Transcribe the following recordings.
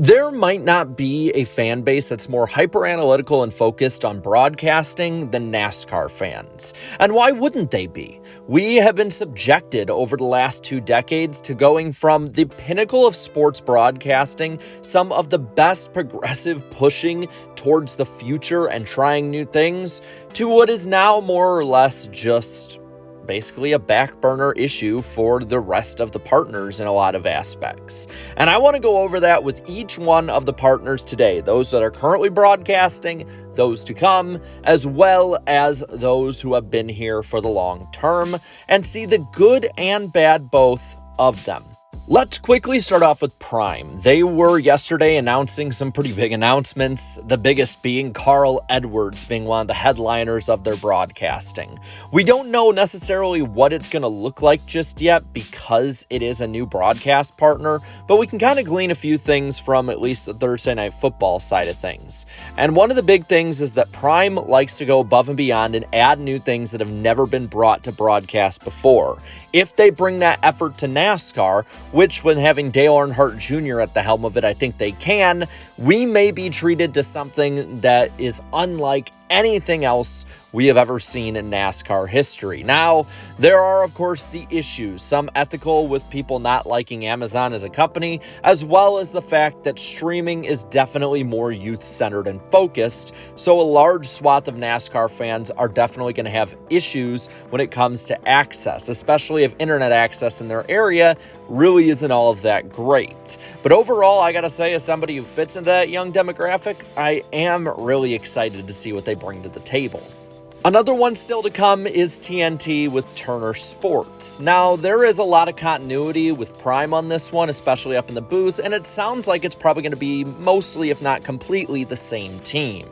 There might not be a fan base that's more hyper-analytical and focused on broadcasting than NASCAR fans. And why wouldn't they be? We have been subjected over the last 2 decades to going from the pinnacle of sports broadcasting, some of the best progressive pushing towards the future and trying new things, to what is now more or less just basically a back burner issue for the rest of the partners in a lot of aspects. And I want to go over that with each one of the partners today, those that are currently broadcasting, those to come, as well as those who have been here for the long term, and see the good and bad both of them. Let's quickly start off with Prime. They were yesterday announcing some pretty big announcements, the biggest being Carl Edwards being one of the headliners of their broadcasting. We don't know necessarily what it's going to look like just yet because it is a new broadcast partner, but we can kind of glean a few things from at least the Thursday Night Football side of things. And one of the big things is that Prime likes to go above and beyond and add new things that have never been brought to broadcast before. If they bring that effort to NASCAR, which when having Dale Earnhardt Jr. at the helm of it, I think they can, we may be treated to something that is unlike anything else we have ever seen in NASCAR history. Now, there are, of course, the issues, some ethical with people not liking Amazon as a company, as well as the fact that streaming is definitely more youth-centered and focused, so a large swath of NASCAR fans are definitely going to have issues when it comes to access, especially if internet access in their area really isn't all of that great. But overall, I gotta say, as somebody who fits into that young demographic, I am really excited to see what they bring to the table. Another one still to come is TNT with Turner Sports. Now, there is a lot of continuity with Prime on this one, especially up in the booth, and it sounds like it's probably going to be mostly, if not completely, the same team.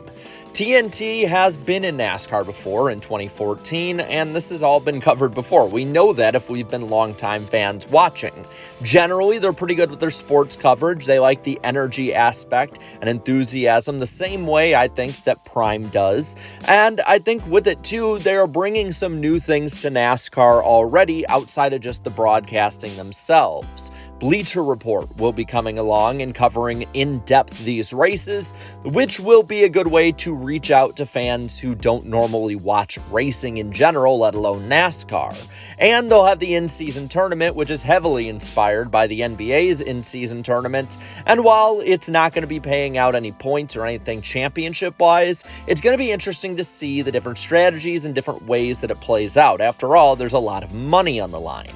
TNT has been in NASCAR before in 2014, and this has all been covered before. We know that if we've been longtime fans watching. Generally, they're pretty good with their sports coverage. They like the energy aspect and enthusiasm the same way I think that Prime does. And I think with it too, they are bringing some new things to NASCAR already outside of just the broadcasting themselves. Bleacher Report will be coming along and covering in depth these races, which will be a good way to reach out to fans who don't normally watch racing in general, let alone NASCAR. And they'll have the in-season tournament, which is heavily inspired by the NBA's in-season tournament. And while it's not going to be paying out any points or anything championship-wise, it's going to be interesting to see the different strategies and different ways that it plays out. After all, there's a lot of money on the line.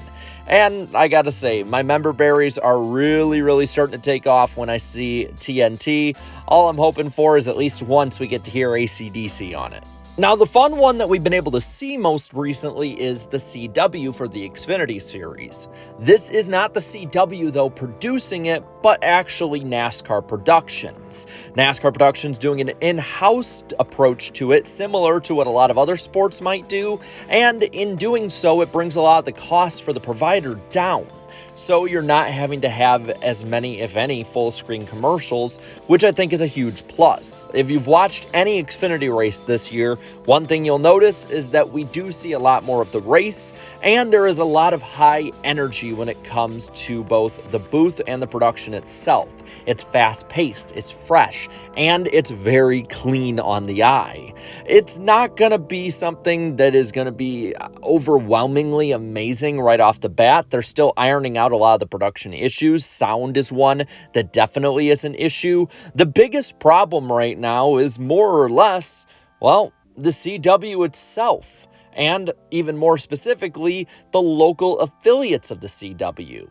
And I gotta say, my member berries are really starting to take off when I see TNT. All I'm hoping for is at least once we get to hear AC/DC on it. Now, the fun one that we've been able to see most recently is the CW for the Xfinity Series. This is not the CW, though, producing it, but actually NASCAR Productions. NASCAR Productions doing an in-house approach to it, similar to what a lot of other sports might do, and in doing so, it brings a lot of the costs for the provider down. So you're not having to have as many, if any, full-screen commercials, which I think is a huge plus. If you've watched any Xfinity race this year, one thing you'll notice is that we do see a lot more of the race, and there is a lot of high energy when it comes to both the booth and the production itself. It's fast-paced, it's fresh, and it's very clean on the eye. It's not going to be something that is going to be overwhelmingly amazing right off the bat. They're still ironing out a lot of the production issues. Sound is one that definitely is an issue. The biggest problem right now is more or less, well, the CW itself, and even more specifically, the local affiliates of the CW.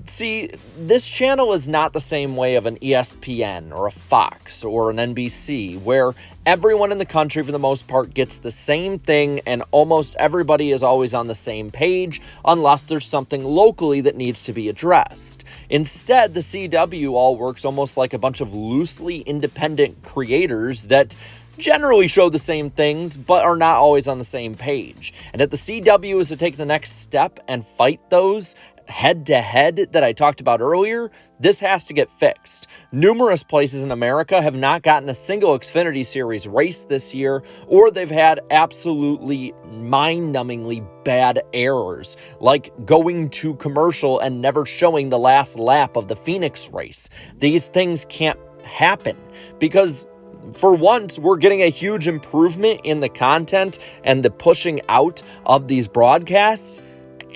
See, this channel is not the same way of an ESPN or a Fox or an NBC, where everyone in the country, for the most part, gets the same thing and almost everybody is always on the same page unless there's something locally that needs to be addressed. Instead, the CW all works almost like a bunch of loosely independent creators that generally show the same things, but are not always on the same page. And if the CW is to take the next step and fight those, head-to-head that I talked about earlier, this has to get fixed. Numerous places in America have not gotten a single Xfinity Series race this year, or they've had absolutely mind-numbingly bad errors, like going to commercial and never showing the last lap of the Phoenix race. These things can't happen because for once, we're getting a huge improvement in the content and the pushing out of these broadcasts,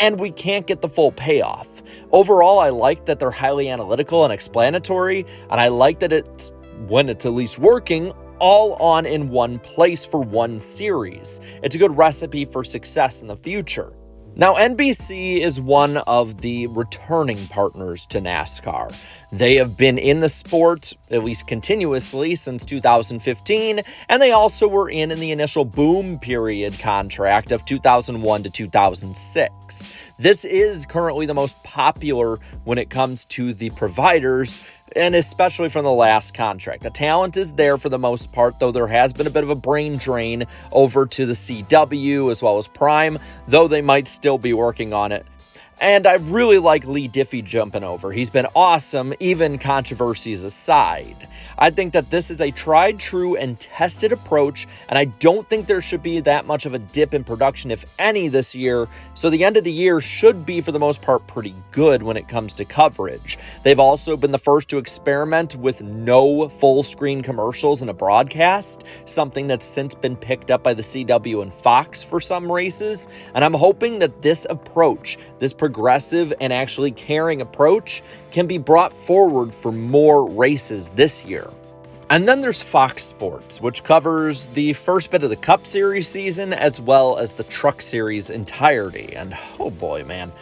and we can't get the full payoff. Overall, I like that they're highly analytical and explanatory, and I like that it's, when it's at least working, all on in one place for one series. It's a good recipe for success in the future. Now, NBC is one of the returning partners to NASCAR. They have been in the sport, at least continuously, since 2015, and they also were in the initial boom period contract of 2001 to 2006. This is currently the most popular when it comes to the providers, and especially from the last contract. The talent is there for the most part, though there has been a bit of a brain drain over to the CW as well as Prime, though they might still be working on it. And I really like Lee Diffie jumping over. He's been awesome, even controversies aside. I think that this is a tried, true, and tested approach, and I don't think there should be that much of a dip in production, if any, this year, so the end of the year should be, for the most part, pretty good when it comes to coverage. They've also been the first to experiment with no full-screen commercials in a broadcast, something that's since been picked up by the CW and Fox for some races, and I'm hoping that this approach, this progressive and actually caring approach, can be brought forward for more races this year. And then there's Fox Sports, which covers the first bit of the Cup Series season as well as the Truck Series entirety. And oh boy, man.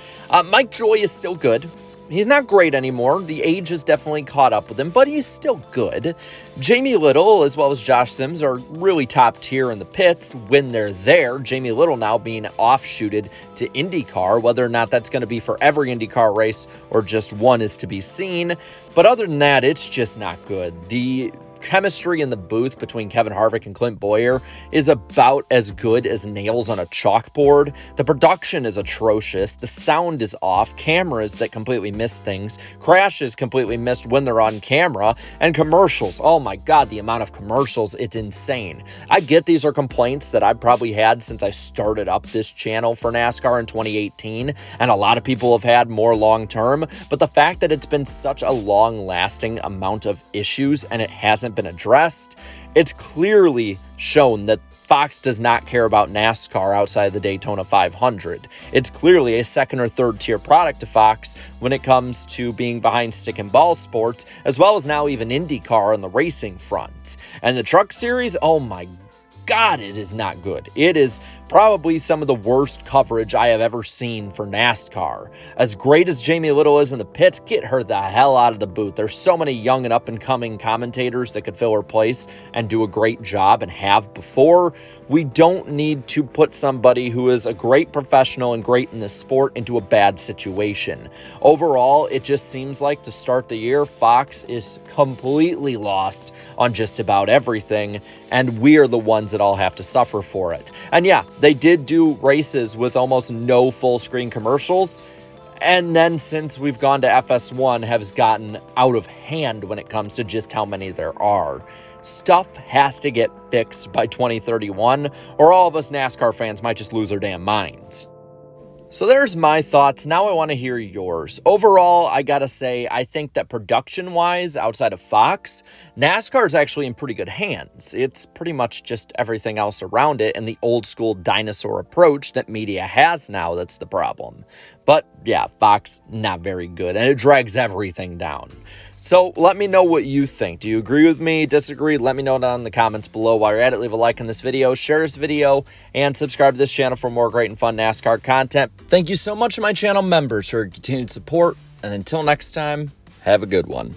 Mike Joy is still good. He's not great anymore. The age has definitely caught up with him, but he's still good. Jamie Little, as well as Josh Sims, are really top tier in the pits when they're there. Jamie Little now being offshooted to IndyCar. Whether or not that's going to be for every IndyCar race or just one is to be seen. But other than that, it's just not good. The chemistry in the booth between Kevin Harvick and Clint Boyer is about as good as nails on a chalkboard. The production is atrocious. The sound is off. Cameras that completely miss things. Crashes completely missed when they're on camera. And commercials. Oh my God, the amount of commercials. It's insane. I get these are complaints that I've probably had since I started up this channel for NASCAR in 2018. And a lot of people have had more long term. But the fact that it's been such a long lasting amount of issues and it hasn't been addressed, it's clearly shown that Fox does not care about NASCAR outside the Daytona 500. It's clearly a second or third tier product to Fox when it comes to being behind stick and ball sports, as well as now even IndyCar on the racing front. And the Truck Series, oh my God, it is not good. It is probably some of the worst coverage I have ever seen for NASCAR. As great as Jamie Little is in the pits, get her the hell out of the booth. There's so many young and up-and-coming commentators that could fill her place and do a great job and have before. We don't need to put somebody who is a great professional and great in this sport into a bad situation. Overall, it just seems like to start the year, Fox is completely lost on just about everything, and we are the ones that all have to suffer for it. And yeah, they did do races with almost no full screen commercials. And then since we've gone to FS1 has gotten out of hand when it comes to just how many there are. Stuff has to get fixed by 2031 or all of us NASCAR fans might just lose our damn minds. So there's my thoughts. Now I want to hear yours. Overall, I gotta say, I think that production-wise, outside of Fox, NASCAR is actually in pretty good hands. It's pretty much just everything else around it and the old-school dinosaur approach that media has now that's the problem. But yeah, Fox, not very good, and it drags everything down. So let me know what you think. Do you agree with me, disagree? Let me know down in the comments below. While you're at it, leave a like on this video, share this video, and subscribe to this channel for more great and fun NASCAR content. Thank you so much to my channel members for your continued support, and until next time, have a good one.